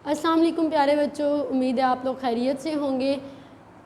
अस्सलाम वालेकुम प्यारे बच्चों, उम्मीद है आप लोग खैरियत से होंगे।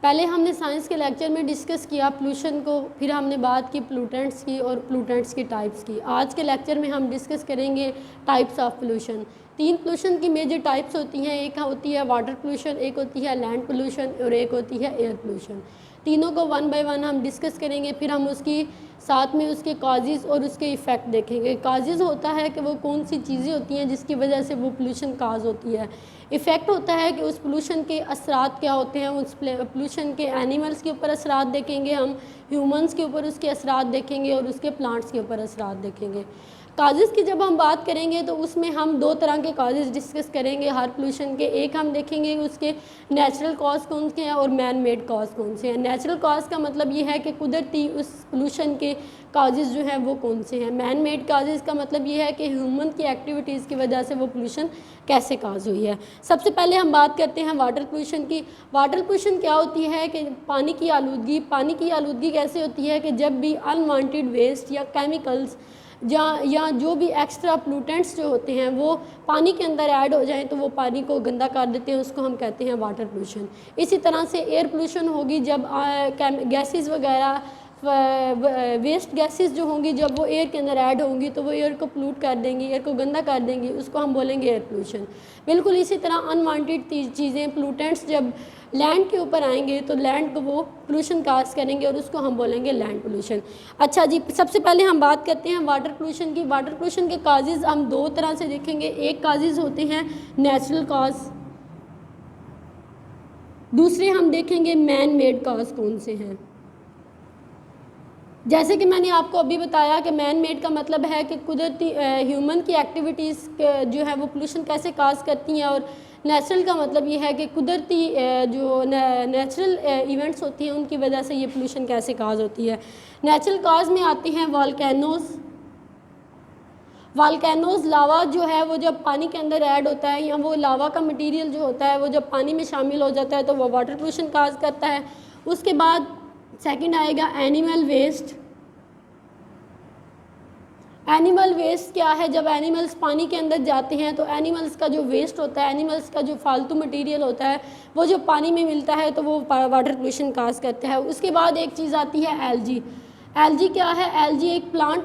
पहले हमने साइंस के लेक्चर में डिस्कस किया पोल्यूशन को, फिर हमने बात की पोल्यूटेंट्स की और पोल्यूटेंट्स की टाइप्स की। आज के लेक्चर में हम डिस्कस करेंगे टाइप्स ऑफ पोल्यूशन। 3 पोल्यूशन की मेजर टाइप्स होती हैं, एक होती है वाटर पोल्यूशन, एक होती है लैंड पोल्यूशन और एक होती है एयर पोल्यूशन। तीनों को वन बाय वन हम डिस्कस करेंगे, फिर हम उसकी साथ में उसके काजेज़ और उसके इफ़ेक्ट देखेंगे। काजेज़ होता है कि वो कौन सी चीज़ें होती हैं जिसकी वजह से वो पोल्यूशन काज होती है। इफ़ेक्ट होता है कि उस पोल्यूशन के असरात क्या होते हैं, उस पोल्यूशन के एनिमल्स के ऊपर असरात देखेंगे, हम ह्यूमंस के ऊपर उसके असरात देखेंगे और उसके प्लांट्स के ऊपर असरात देखेंगे। काजेज़ की जब हम बात करेंगे तो उसमें हम 2 तरह के काजेज़ डिस्कस करेंगे हर पोल्यूशन के। एक हम देखेंगे उसके नेचुरल कॉज कौन से हैं और मैन मेड कॉज कौन से हैं। नेचुरल कॉज का मतलब ये है कि कुदरती उस पोल्यूशन के काजेज़ जो हैं वो कौन से हैं। मैन मेड काजेज़ का मतलब ये है कि ह्यूमन की एक्टिविटीज़ की वजह से वो पोल्यूशन कैसे काज हुई है। सबसे पहले हम बात करते हैं वाटर पोल्यूशन की। वाटर पोल्यूशन क्या होती है कि पानी की आलूदगी। पानी की आलूदगी कैसे होती है कि जब भी अनवांटेड वेस्ट या केमिकल्स या जो भी एक्स्ट्रा पोल्यूटेंट्स जो होते हैं वो पानी के अंदर ऐड हो जाएं तो वो पानी को गंदा कर देते हैं, उसको हम कहते हैं वाटर पोल्यूशन। इसी तरह से एयर पोल्यूशन होगी, जब गैसेस वगैरह वेस्ट गैसेस जो होंगी जब वो एयर के अंदर ऐड होंगी तो वो एयर को पोल्यूट कर देंगी, एयर को गंदा कर देंगी, उसको हम बोलेंगे एयर पोल्यूशन। बिल्कुल इसी तरह अनवांटेड चीज़ें पोल्यूटेंट्स जब लैंड के ऊपर आएंगे तो लैंड को वो पोल्यूशन काज करेंगे और उसको हम बोलेंगे लैंड पोल्यूशन। अच्छा जी, सबसे पहले हम बात करते हैं वाटर पोल्यूशन की। वाटर पोल्यूशन के काजेज़ हम 2 तरह से देखेंगे। एक काजेज़ होते हैं नेचुरल काज, दूसरे हम देखेंगे मैन मेड काज कौन से हैं। जैसे कि मैंने आपको अभी बताया कि मैन मेड का मतलब है कि कुदरती ह्यूमन की एक्टिविटीज़ जो है वो पोल्यूशन कैसे काज करती हैं, और नेचुरल का मतलब ये है कि कुदरती जो नेचुरल इवेंट्स होती हैं उनकी वजह से ये पोल्यूशन कैसे काज होती है। नेचुरल काज में आते हैं वाल्केनोज। लावा जो है वो जब पानी के अंदर ऐड होता है या वो लावा का मटेरियल जो होता है वो जब पानी में शामिल हो जाता है तो वो वाटर पोल्यूशन काज करता है। उसके बाद सेकंड आएगा एनिमल वेस्ट। एनिमल वेस्ट क्या है, जब एनिमल्स पानी के अंदर जाते हैं तो एनिमल्स का जो वेस्ट होता है, एनिमल्स का जो फालतू मटेरियल होता है वो जो पानी में मिलता है तो वो वाटर पोल्यूशन काज करता है। उसके बाद एक चीज़ आती है एल्जी। एल्जी क्या है, एल्जी एक प्लांट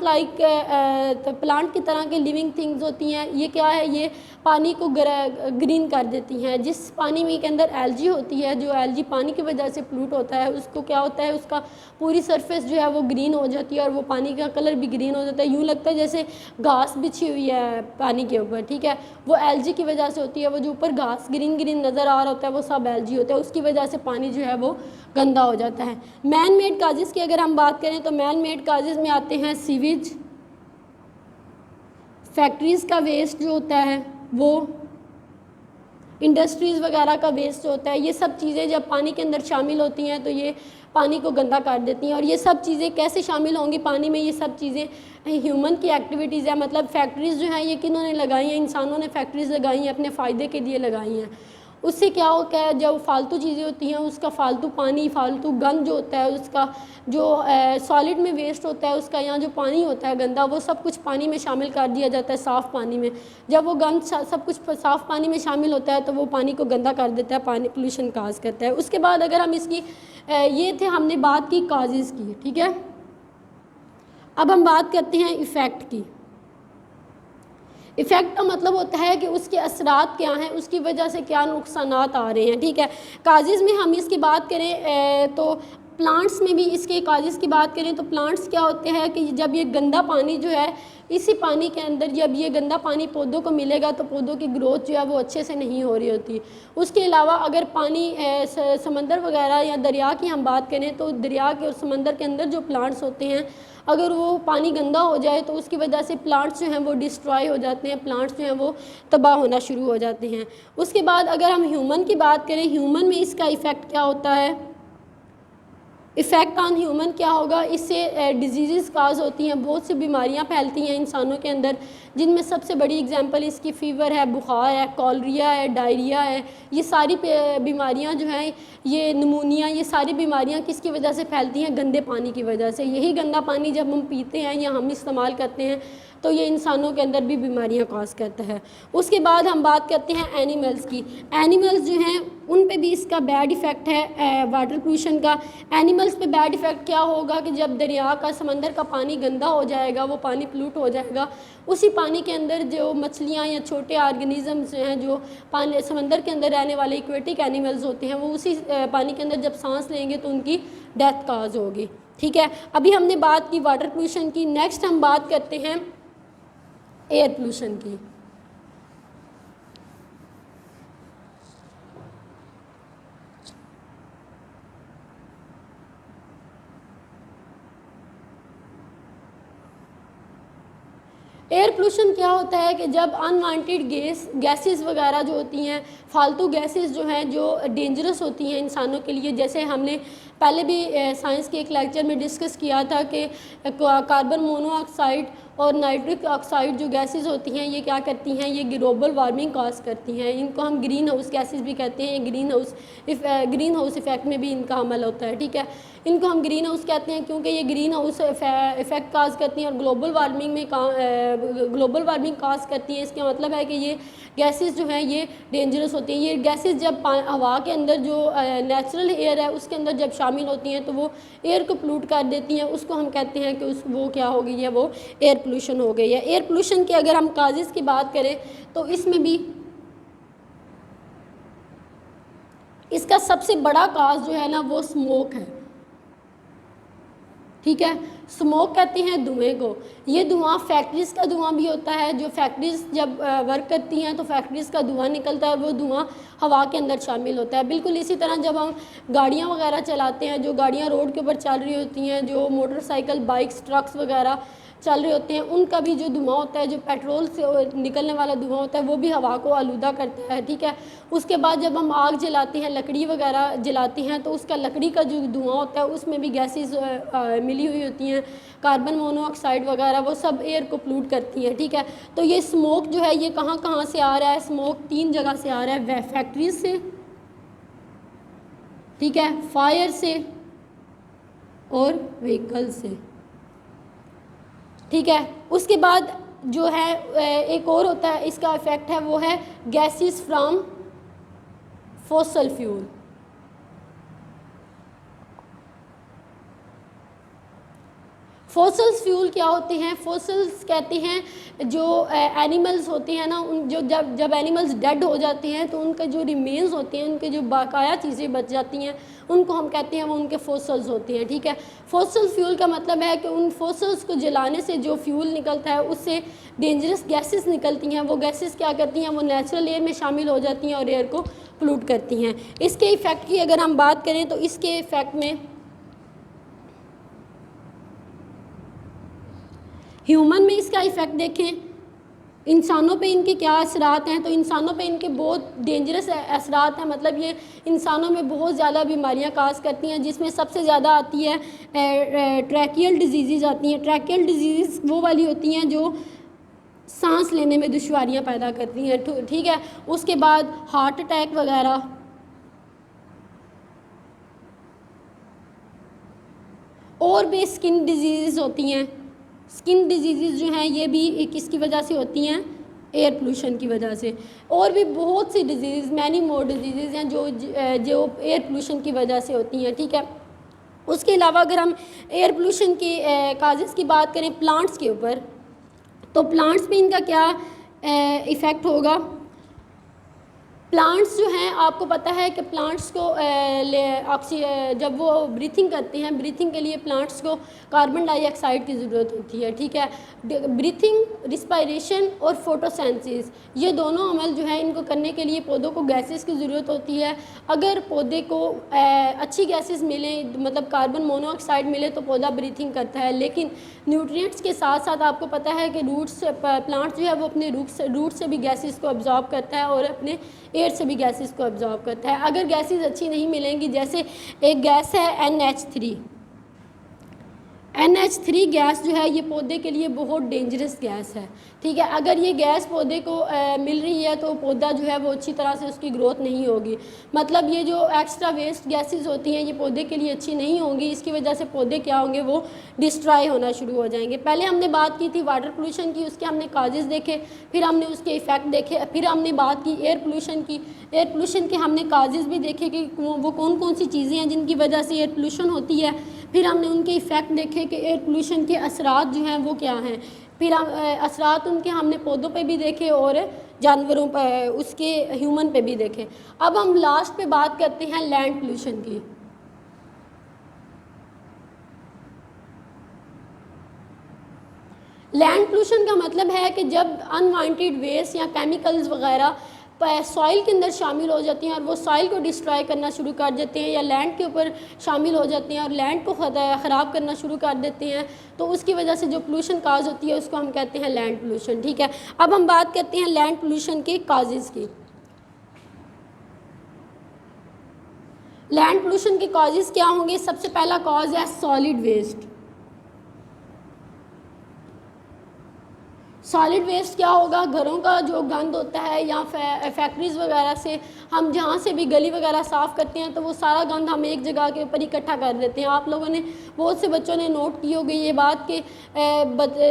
की तरह के लिविंग थिंग्स होती हैं। ये क्या है, ये पानी को ग्रीन कर देती हैं। जिस पानी में के अंदर एल्जी होती है, जो एल्जी पानी की वजह से पोल्यूट होता है, उसको क्या होता है, उसका पूरी सरफेस जो है वो ग्रीन हो जाती है और वो पानी का कलर भी ग्रीन हो जाता है। यूँ लगता है जैसे घास बिछी हुई है पानी के ऊपर, ठीक है। वो एल्जी की वजह से होती है। वो जो ऊपर घास ग्रीन ग्रीन नज़र आ रहा होता है वो सब एल्जी होता है, उसकी वजह से पानी जो है वो गंदा हो जाता है। मैन मेड काजेज़ की अगर हम बात करें तो मैन मेड काजेज़ में आते हैं सीवेज, फैक्ट्रीज़ का वेस्ट जो होता है वो, इंडस्ट्रीज़ वगैरह का वेस्ट जो होता है, ये सब चीज़ें जब पानी के अंदर शामिल होती हैं तो ये पानी को गंदा कर देती हैं। और ये सब चीज़ें कैसे शामिल होंगी पानी में, ये सब चीज़ें ह्यूमन की एक्टिविटीज़ है। मतलब फैक्ट्रीज़ जो हैं ये किन्होंने लगाई हैं, इंसानों ने फैक्ट्रीज़ लगाई हैं, अपने फ़ायदे के लिए लगाई हैं। उससे क्या होता है, जब फालतू चीज़ें होती हैं उसका फालतू पानी, फालतू गंद जो होता है, उसका जो सॉलिड में वेस्ट होता है उसका, या जो पानी होता है गंदा, वो सब कुछ पानी में शामिल कर दिया जाता है साफ़ पानी में। जब वो गंद सब कुछ साफ़ पानी में शामिल होता है तो वो पानी को गंदा कर देता है, पानी पोल्यूशन काज करता है। उसके बाद अगर हम इसकी ये थे हमने बात की काजेज़ की, ठीक है। अब हम बात करते हैं इफ़ेक्ट की। इफ़ेक्ट का मतलब होता है कि उसके असरात क्या हैं, उसकी वजह से क्या नुकसानात आ रहे हैं, ठीक है। काजेज़ में हम इसकी बात करें तो प्लांट्स में भी इसके काजेज़ की बात करें तो प्लांट्स क्या होते हैं कि जब ये गंदा पानी जो है, इसी पानी के अंदर जब ये गंदा पानी पौधों को मिलेगा तो पौधों की ग्रोथ जो है वो अच्छे से नहीं हो रही होती। उसके अलावा अगर पानी समंदर वगैरह या दरिया की हम बात करें तो दरिया के और समंदर के अंदर जो प्लांट्स होते हैं, अगर वो पानी गंदा हो जाए तो उसकी वजह से प्लांट्स जो हैं वो डिस्ट्रॉय हो जाते हैं, प्लांट्स जो हैं वो तबाह होना शुरू हो जाते हैं। उसके बाद अगर हम ह्यूमन की बात करें, ह्यूमन में इसका इफ़ेक्ट क्या होता है, इफ़ेक्ट ऑन ह्यूमन क्या होगा, इससे डिजीज़ काज होती हैं, बहुत सी बीमारियां फैलती हैं इंसानों के अंदर, जिनमें सबसे बड़ी एग्जांपल इसकी फ़ीवर है, बुखार है, कॉलरिया है, डायरिया है। ये सारी बीमारियां जो हैं, ये नमूनिया, ये सारी बीमारियां किसकी वजह से फैलती हैं, गंदे पानी की वजह से। यही गंदा पानी जब हम पीते हैं या हम इस्तेमाल करते हैं तो ये इंसानों के अंदर भी बीमारियां कॉज करता है। उसके बाद हम बात करते हैं एनिमल्स की। एनिमल्स जो हैं उन पे भी इसका बैड इफ़ेक्ट है वाटर पोल्यूशन का। एनिमल्स पे बैड इफ़ेक्ट क्या होगा कि जब दरिया का, समंदर का पानी गंदा हो जाएगा, वो पानी पोल्यूट हो जाएगा, उसी पानी के अंदर जो मछलियाँ या छोटे ऑर्गेनिजम्स हैं जो पानी समंदर के अंदर रहने वाले इक्वेटिक एनिमल्स होते हैं, वो उसी पानी के अंदर जब सांस लेंगे तो उनकी डेथ काज होगी। ठीक है, अभी हमने बात की वाटर पोल्यूशन की। नेक्स्ट हम बात करते हैं एयर पोल्यूशन की। एयर पोल्यूशन क्या होता है कि जब अनवांटेड गैसेस वगैरह जो होती हैं, फालतू गैसेस जो हैं जो डेंजरस होती हैं इंसानों के लिए, जैसे हमने पहले भी साइंस के एक लेक्चर में डिस्कस किया था कि कार्बन मोनोऑक्साइड और नाइट्रिक ऑक्साइड जो गैसेस होती हैं ये क्या करती हैं, ये ग्लोबल वार्मिंग कॉज करती हैं। इनको हम ग्रीन हाउस गैसेस भी कहते हैं। ग्रीन हाउस इफ़ेक्ट में भी इनका अमल होता है। ठीक है, इनको हम ग्रीन हाउस कहते हैं क्योंकि ये ग्रीन हाउस इफ़ेक्ट काज करती हैं और ग्लोबल वार्मिंग काज करती हैं। इसका मतलब है कि ये गैसेस जो हैं ये डेंजरस होती हैं। ये गैसेस जब हवा के अंदर जो नेचुरल एयर है उसके अंदर जब शामिल होती हैं तो वो एयर को पोल्यूट कर देती हैं। उसको हम कहते हैं कि वो क्या हो गई है, वो एयर पोल्यूशन हो गई है। एयर पोल्यूशन की अगर हम काजेज़ की बात करें तो इसमें भी इसका सबसे बड़ा काज जो है ना वो स्मोक है। ठीक है, स्मोक कहते हैं धुएं को। ये धुआं फैक्ट्रीज़ का धुआं भी होता है। जो फैक्ट्रीज़ जब वर्क करती हैं तो फैक्ट्रीज़ का धुआं निकलता है, वो धुआं हवा के अंदर शामिल होता है। बिल्कुल इसी तरह जब हम गाड़ियाँ वगैरह चलाते हैं, जो गाड़ियाँ रोड के ऊपर चल रही होती हैं, जो मोटरसाइकिल, बाइक्स, ट्रक्स वगैरह चल रहे होते हैं, उनका भी जो धुआं होता है, जो पेट्रोल से निकलने वाला धुआं होता है, वो भी हवा को आलूदा करता है। ठीक है, उसके बाद जब हम आग जलाते हैं, लकड़ी वगैरह जलाते हैं, तो उसका लकड़ी का जो धुआं होता है उसमें भी गैसेस मिली हुई होती हैं, कार्बन मोनोऑक्साइड वगैरह, वो सब एयर को पोल्यूट करती हैं। ठीक है, तो ये स्मोक जो है ये कहाँ कहाँ से आ रहा है? स्मोक 3 जगह से आ रहा है, फैक्ट्रीज से, ठीक है, फायर से और व्हीकल से। ठीक है, उसके बाद जो है एक और होता है, इसका इफेक्ट है, वो है gases from fossil fuel. Fossils fuel क्या होते हैं? फॉसल्स कहते हैं जो एनिमल्स होते हैं ना, उन जो जब एनिमल्स डेड हो जाते हैं तो उनके जो रिमेन्स होते हैं, उनके जो बकाया चीज़ें बच जाती हैं, उनको हम कहते हैं वो उनके फॉसल्स होते हैं। ठीक है, फॉसल फ्यूल का मतलब है कि उन फॉसल्स को जलाने से जो फ्यूल निकलता है उससे डेंजरस गैसेस निकलती हैं। वो गैसेस क्या करती हैं, वो नेचुरल एयर में शामिल हो जाती हैं और एयर को पोल्यूट करती हैं। इसके इफ़ेक्ट की अगर हम बात करें तो इसके इफ़ेक्ट में ह्यूमन में इसका इफ़ेक्ट देखें, इंसानों पे इनके क्या असरात हैं, तो इंसानों पे इनके बहुत डेंजरस असरात हैं। मतलब ये इंसानों में बहुत ज़्यादा बीमारियां काज करती हैं, जिसमें सबसे ज़्यादा आती है ट्रैकियल डिजीज़ आती हैं। ट्रैकियल डिजीज़ वो वाली होती हैं जो सांस लेने में दुश्वारियां पैदा करती हैं। ठीक है, उसके बाद हार्ट अटैक वगैरह, और भी स्किन डिजीज़ होती हैं। स्किन डिजीज़ जो हैं ये भी किसकी वजह से होती हैं? एयर पोल्यूशन की वजह से। और भी बहुत सी डिजीज़, मैनी मोर डिजीज़ हैं जो एयर पोल्यूशन की वजह से होती हैं। ठीक है, उसके अलावा अगर हम एयर पोल्यूशन के काजेज़ की बात करें प्लांट्स के ऊपर, तो प्लांट्स में इनका क्या इफ़ेक्ट होगा? प्लांट्स जो हैं, आपको पता है कि प्लांट्स को जब वो ब्रीथिंग करते हैं, ब्रीथिंग के लिए प्लांट्स को कार्बन डाइऑक्साइड की ज़रूरत होती है। ठीक है, ब्रीथिंग, रिस्पायरेशन और फोटोसेंसिस, ये दोनों अमल जो है इनको करने के लिए पौधों को गैसेस की ज़रूरत होती है। अगर पौधे को अच्छी गैसेस मिले, मतलब कार्बन मोनोऑक्साइड मिले, तो पौधा ब्रीथिंग करता है। लेकिन न्यूट्रिएंट्स के साथ साथ आपको पता है कि प्लांट जो है वो अपने रूट से भी गैसेस को अब्जॉर्ब करता है और अपने एयर से भी गैसेस को अब्जॉर्ब करता है। अगर गैसेस अच्छी नहीं मिलेंगी, जैसे एक गैस है NH3, NH3 गैस जो है ये पौधे के लिए बहुत डेंजरस गैस है, ठीक है। अगर ये गैस पौधे को मिल रही है तो पौधा जो है वो अच्छी तरह से उसकी ग्रोथ नहीं होगी। मतलब ये जो एक्स्ट्रा वेस्ट गैसेस होती हैं ये पौधे के लिए अच्छी नहीं होंगी, इसकी वजह से पौधे क्या होंगे, वो डिस्ट्रॉय होना शुरू हो जाएंगे। पहले हमने बात की थी वाटर पोल्यूशन की, उसके हमने काजेज़ देखे, फिर हमने उसके इफ़ेक्ट देखे, फिर हमने बात की एयर पोल्यूशन की। एयर पोल्यूशन के हमने काजेज़ भी देखे कि वो कौन कौन सी चीज़ें हैं जिनकी वजह से एयर पोल्यूशन होती है। फिर हमने उनके इफ़ेक्ट देखे कि एयर पोल्यूशन के असरात जो हैं वो क्या हैं। फिर असरात उनके हमने पौधों पे भी देखे और जानवरों पर, उसके ह्यूमन पे भी देखे। अब हम लास्ट पे बात करते हैं लैंड पोल्यूशन की। लैंड पोल्यूशन का मतलब है कि जब अनवांटेड वेस्ट या केमिकल्स वगैरह सॉइल के अंदर शामिल हो जाती हैं और वो सॉइल को डिस्ट्रॉय करना शुरू कर देते हैं, या लैंड के ऊपर शामिल हो जाते हैं और लैंड को ख़राब करना शुरू कर देते हैं, तो उसकी वजह से जो पोल्यूशन काज होती है उसको हम कहते हैं लैंड पोल्यूशन, ठीक है। अब हम बात करते हैं लैंड पोल्यूशन के काजेज़ की। लैंड पोल्यूशन के काजेज़ क्या होंगे? सबसे पहला कॉज है सॉलिड वेस्ट। सॉलिड वेस्ट क्या होगा? घरों का जो गंद होता है या फैक्ट्रीज़ वगैरह से हम जहाँ से भी गली वगैरह साफ़ करते हैं तो वो सारा गंद हम एक जगह के ऊपर इकट्ठा कर देते हैं। आप लोगों ने, बहुत से बच्चों ने नोट की होगी ये बात कि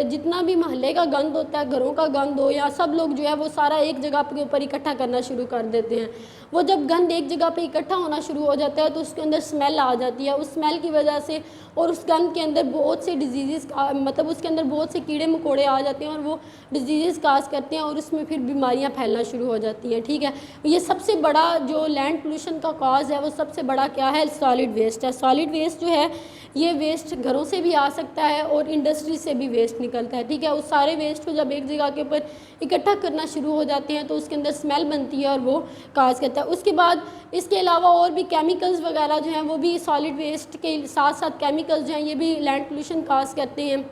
जितना भी मोहल्ले का गंद होता है, घरों का गंद हो या सब लोग जो है वो सारा एक जगह के ऊपर इकट्ठा करना शुरू कर देते हैं। वो जब गंद एक जगह पे इकट्ठा होना शुरू हो जाता है तो उसके अंदर स्मेल आ जाती है। उस स्मेल की वजह से और उस गंद के अंदर बहुत से डिजीज़ मतलब उसके अंदर बहुत से कीड़े मकोड़े आ जाते हैं और वो डिजीज़ काज करते हैं और उसमें फिर बीमारियां फैलना शुरू हो जाती हैं, ठीक है। ये सबसे बड़ा जो लैंड पोल्यूशन का कॉज है वो सबसे बड़ा क्या है? सॉलिड वेस्ट है। सॉलिड वेस्ट जो है ये वेस्ट घरों से भी आ सकता है और इंडस्ट्री से भी वेस्ट निकलता है, ठीक है। उस सारे वेस्ट को जब एक जगह के ऊपर इकट्ठा करना शुरू हो जाते हैं तो उसके अंदर स्मेल बनती है और वो काज करता है। उसके बाद इसके अलावा और भी केमिकल्स वगैरह जो हैं वो भी सॉलिड वेस्ट के साथ साथ केमिकल्स जो हैं ये भी लैंड पोल्यूशन काज करते हैं।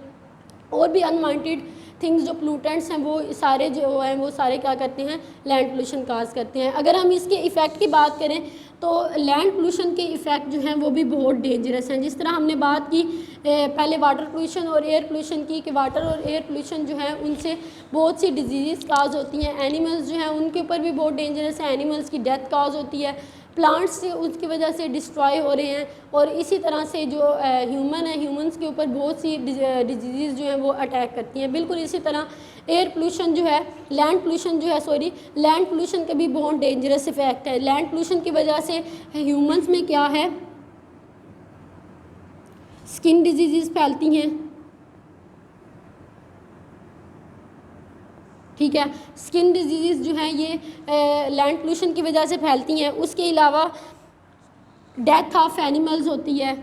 और भी अनवांटेड थिंग्स जो पोल्यूटेंट्स हैं वो सारे जो हैं वो सारे क्या करते हैं? लैंड पोल्यूशन काज करते हैं। अगर हम इसके इफ़ेक्ट की बात करें तो लैंड पोल्यूशन के इफ़ेक्ट जो हैं वो भी बहुत डेंजरस हैं। जिस तरह हमने बात की पहले वाटर पोल्यूशन और एयर पोल्यूशन की कि वाटर और एयर पोल्यूशन जो है उनसे बहुत सी डिजीज़ काज होती हैं। एनिमल्स जो हैं उनके ऊपर भी बहुत डेंजरस है, एनिमल्स की डेथ काज होती है, प्लांट्स से उसकी वजह से डिस्ट्रॉय हो रहे हैं। और इसी तरह से जो ह्यूमन है, ह्यूमंस के ऊपर बहुत सी डिजीज़ जो हैं वो अटैक करती हैं। बिल्कुल इसी तरह एयर पोल्यूशन जो है, लैंड पोल्यूशन जो है, लैंड पोल्यूशन का भी बहुत डेंजरस इफेक्ट है। लैंड पोल्यूशन की वजह से ह्यूमंस में क्या है? स्किन डिजीज़ फैलती हैं, ठीक है। स्किन डिजीज़ जो हैं ये लैंड पोल्यूशन की वजह से फैलती हैं। उसके अलावा डेथ ऑफ एनिमल्स होती है।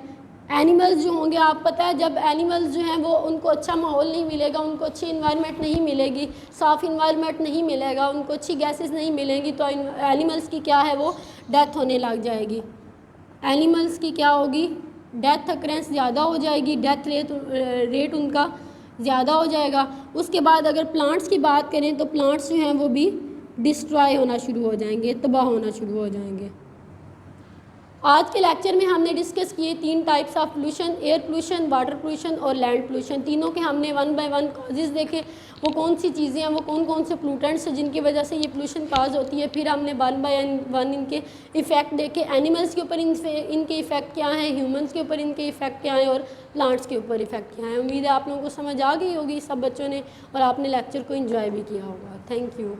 एनिमल्स जो होंगे, आप पता है जब एनिमल्स जो हैं वो उनको अच्छा माहौल नहीं मिलेगा, उनको अच्छी इन्वायरमेंट नहीं मिलेगी, साफ़ इन्वायरमेंट नहीं मिलेगा, उनको अच्छी गैसेस नहीं मिलेंगी तो एनिमल्स की क्या है? वो डेथ होने लग जाएगी। एनिमल्स की क्या होगी? डेथ अक्रेंस ज़्यादा हो जाएगी, डेथ रेट उनका ज़्यादा हो जाएगा। उसके बाद अगर प्लांट्स की बात करें तो प्लांट्स जो हैं वो भी डिस्ट्रॉय होना शुरू हो जाएंगे, तबाह होना शुरू हो जाएंगे। आज के लेक्चर में हमने डिस्कस किए 3 types of pollution, air pollution, water pollution और लैंड पोल्यूशन। तीनों के हमने 1 बाय 1 कॉजेज़ देखे, वो कौन सी चीज़ें हैं, वो कौन कौन से पोल्यूटेंट्स हैं जिनकी वजह से ये पोल्यूशन काज होती है। फिर हमने 1 बाय 1 इनके इफ़ेक्ट देखे, एनिमल्स के ऊपर इनके इफ़ेक्ट क्या हैं, ह्यूमंस के ऊपर इनके इफ़ेक्ट क्या हैं और प्लांट्स के ऊपर इफ़ेक्ट क्या है। उम्मीद है आप लोगों को समझ आ गई होगी सब बच्चों ने और आपने लेक्चर को एंजॉय भी किया होगा। Thank you.